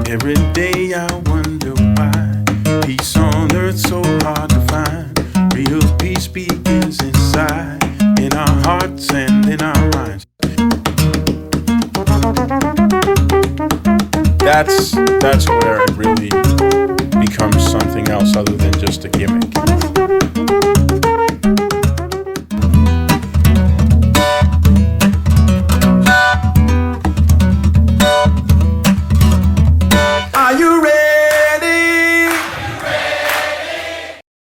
Every day I wonder why peace on earth so hard to find. Real peace begins inside, in our hearts and in our minds. That's where it really becomes something else other than just a gimmick.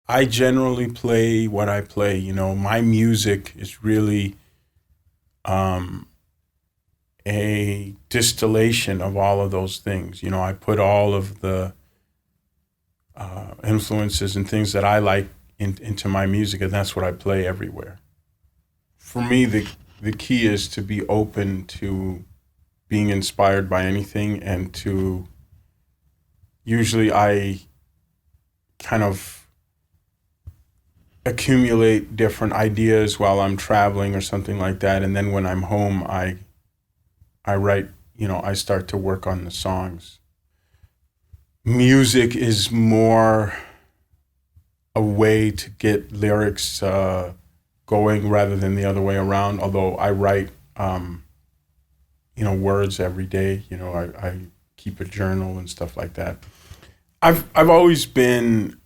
I generally play what I play. You know, my music is really a distillation of all of those things. You know, I put all of the influences and things that I like into my music, and that's what I play everywhere. For me, the key is to be open to being inspired by anything, and to usually I kind of accumulate different ideas while I'm traveling or something like that, and then when I'm home I write, you know, I start to work on the songs. Music is more a way to get lyrics going rather than the other way around, although I write you know, words every day. You know, I keep a journal and stuff like that. I've always been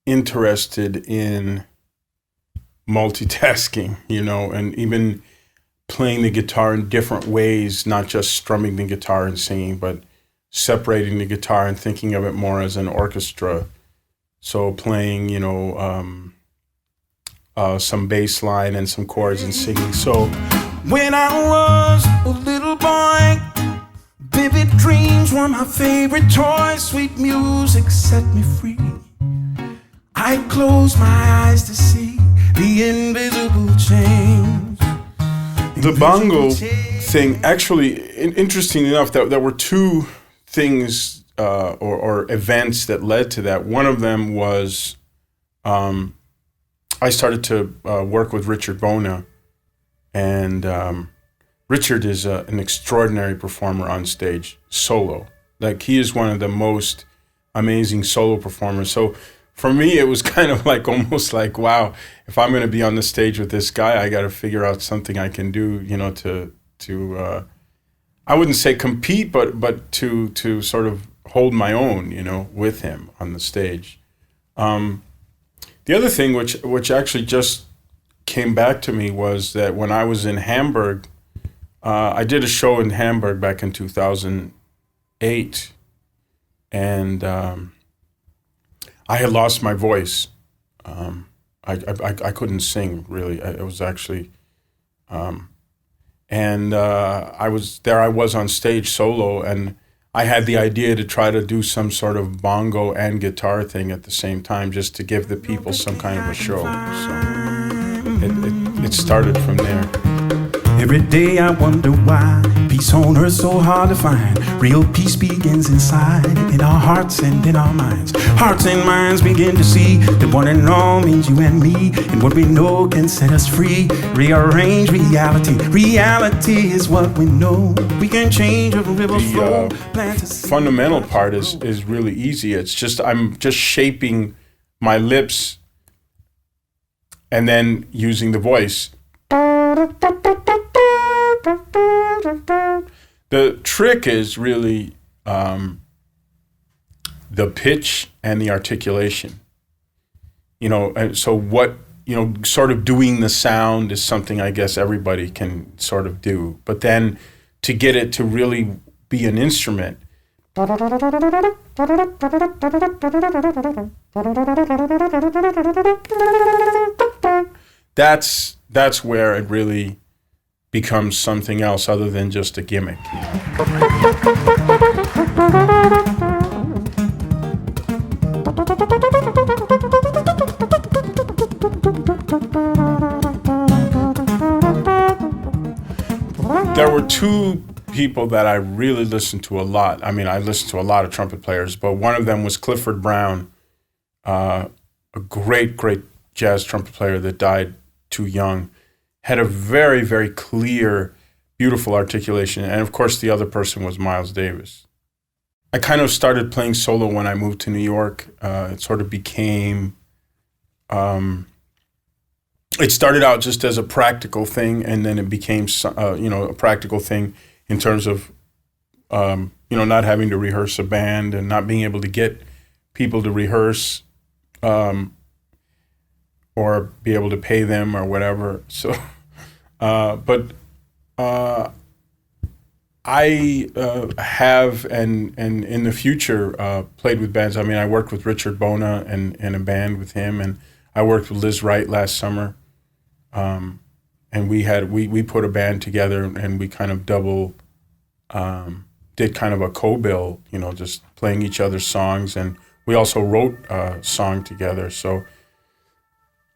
interested in multitasking, you know, and even playing the guitar in different ways, not just strumming the guitar and singing, but separating the guitar and thinking of it more as an orchestra. So playing, you know, some bass line and some chords and singing. So when I was a little boy, vivid dreams were my favorite toys. Sweet music set me free. I close my eyes to see the invisible change. The bongo thing, actually, interesting enough, that there were two things or events that led to that. One of them was I started to work with Richard Bühne, and Richard is an extraordinary performer on stage, solo. Like, he is one of the most amazing solo performers. So for me, it was kind of like, almost like, wow, if I'm going to be on the stage with this guy, I got to figure out something I can do, you know, to I wouldn't say compete, but to sort of hold my own, you know, with him on the stage. The other thing, which actually just came back to me, was that when I was in Hamburg, I did a show in Hamburg back in 2008, and I had lost my voice. I couldn't sing, really. It was actually, and I was on stage solo, and I had the idea to try to do some sort of bongo and guitar thing at the same time, just to give the people some kind of a show. So it started from there. Every day I wonder why peace on earth so hard to find. Real peace begins inside, in our hearts and in our minds. Hearts and minds begin to see that one and all means you and me, and what we know can set us free. Rearrange reality. Reality is what we know. We can change a river flow. The fundamental part is really easy. It's just, I'm just shaping my lips and then using the voice. The trick is really the pitch and the articulation. You know, and so what, you know, sort of doing the sound is something I guess everybody can sort of do. But then to get it to really be an instrument, that's where it really becomes something else other than just a gimmick. There were two people that I really listened to a lot. I mean, I listened to a lot of trumpet players, but one of them was Clifford Brown, a great jazz trumpet player that died too young. Had a very, very clear, beautiful articulation. And of course, the other person was Miles Davis. I kind of started playing solo when I moved to New York. It sort of became, it started out just as a practical thing, and then it became, a practical thing in terms of, not having to rehearse a band and not being able to get people to rehearse or be able to pay them or whatever. So, I have and in the future played with bands. I mean, I worked with Richard Bona and a band with him, and I worked with Liz Wright last summer. And we put a band together, and we kind of did kind of a co-bill, just playing each other's songs, and we also wrote a song together. So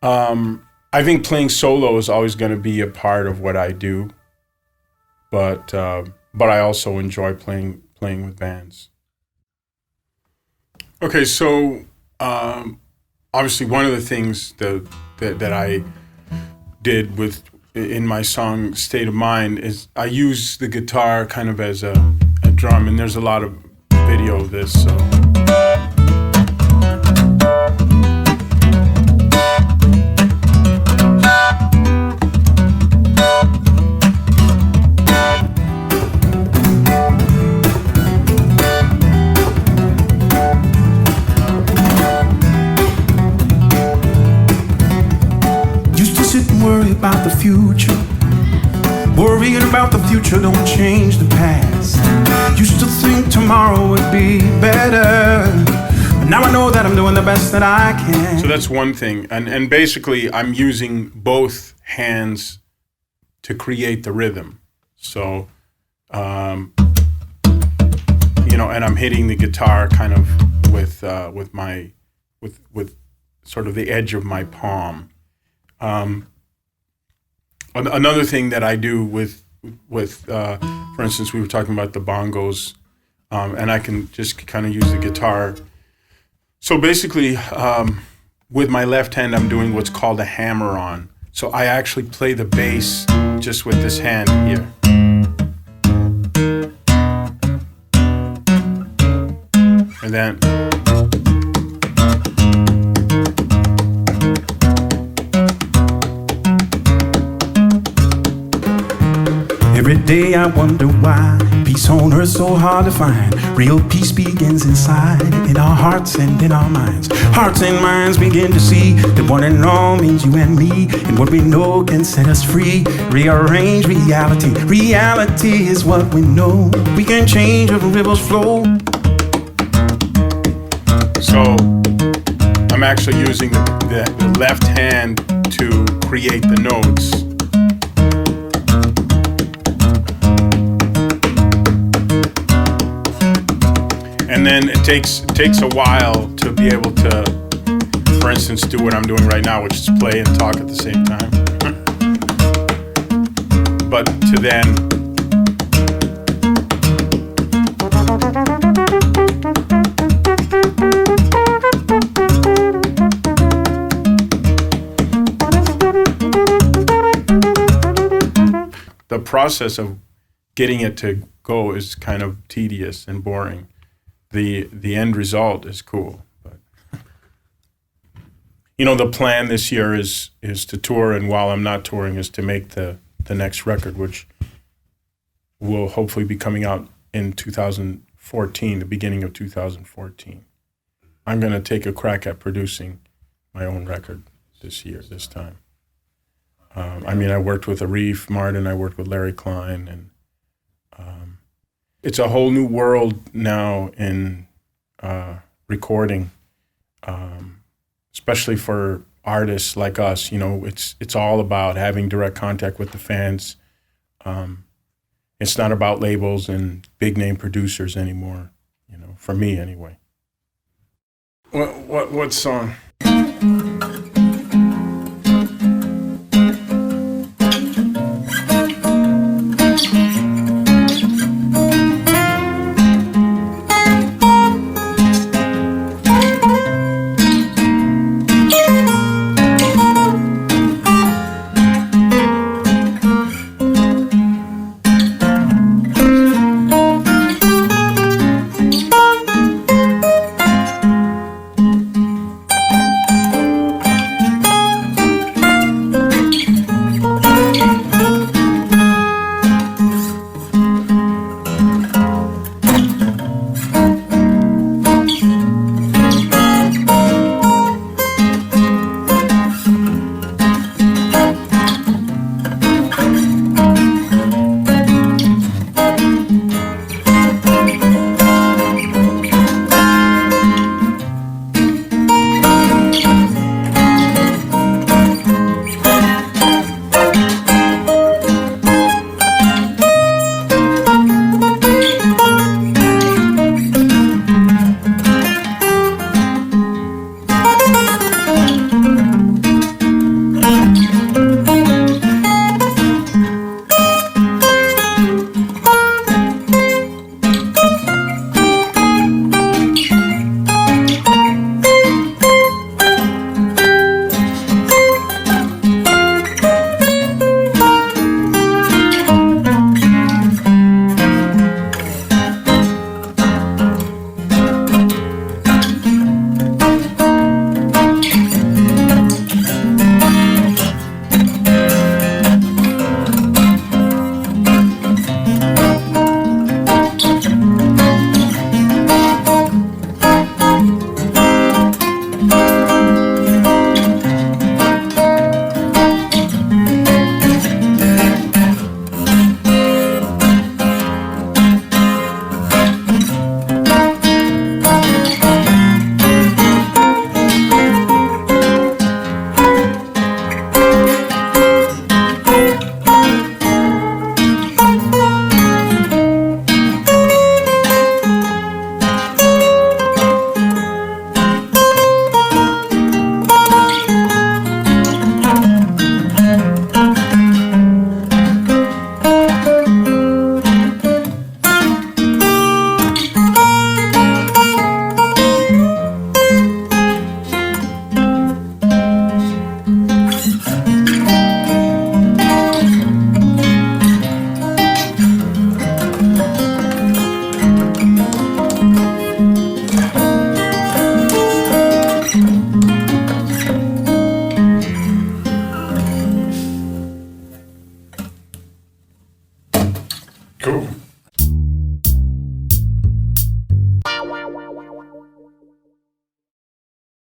I think playing solo is always going to be a part of what I do, but I also enjoy playing with bands. Okay, so obviously one of the things that I did in my song State of Mind is I use the guitar kind of as a drum, and there's a lot of video of this. So. Worry about the future. Worrying about the future don't change the past. Used to think tomorrow would be better. But now I know that I'm doing the best that I can. So that's one thing. And basically I'm using both hands to create the rhythm. So, and I'm hitting the guitar kind of with sort of the edge of my palm. Another thing that I do with for instance, we were talking about the bongos, and I can just kind of use the guitar. So basically, with my left hand, I'm doing what's called a hammer-on. So I actually play the bass just with this hand here. And then... Every day I wonder why peace on earth so hard to find. Real peace begins inside, in our hearts and in our minds. Hearts and minds begin to see that one and all means you and me, and what we know can set us free. Rearrange reality. Reality is what we know. We can change where the rivers flow. So I'm actually using the left hand to create the notes. And then it takes a while to be able to, for instance, do what I'm doing right now, which is play and talk at the same time. But to then the process of getting it to go is kind of tedious and boring. The end result is cool, but the plan this year is to tour, and while I'm not touring, is to make the next record, which will hopefully be coming out in 2014, the beginning of 2014. I'm going to take a crack at producing my own record this time. I worked with Arif Martin, I worked with Larry Klein, and it's a whole new world now in recording, especially for artists like us. It's all about having direct contact with the fans. It's not about labels and big name producers anymore. For me anyway. What song?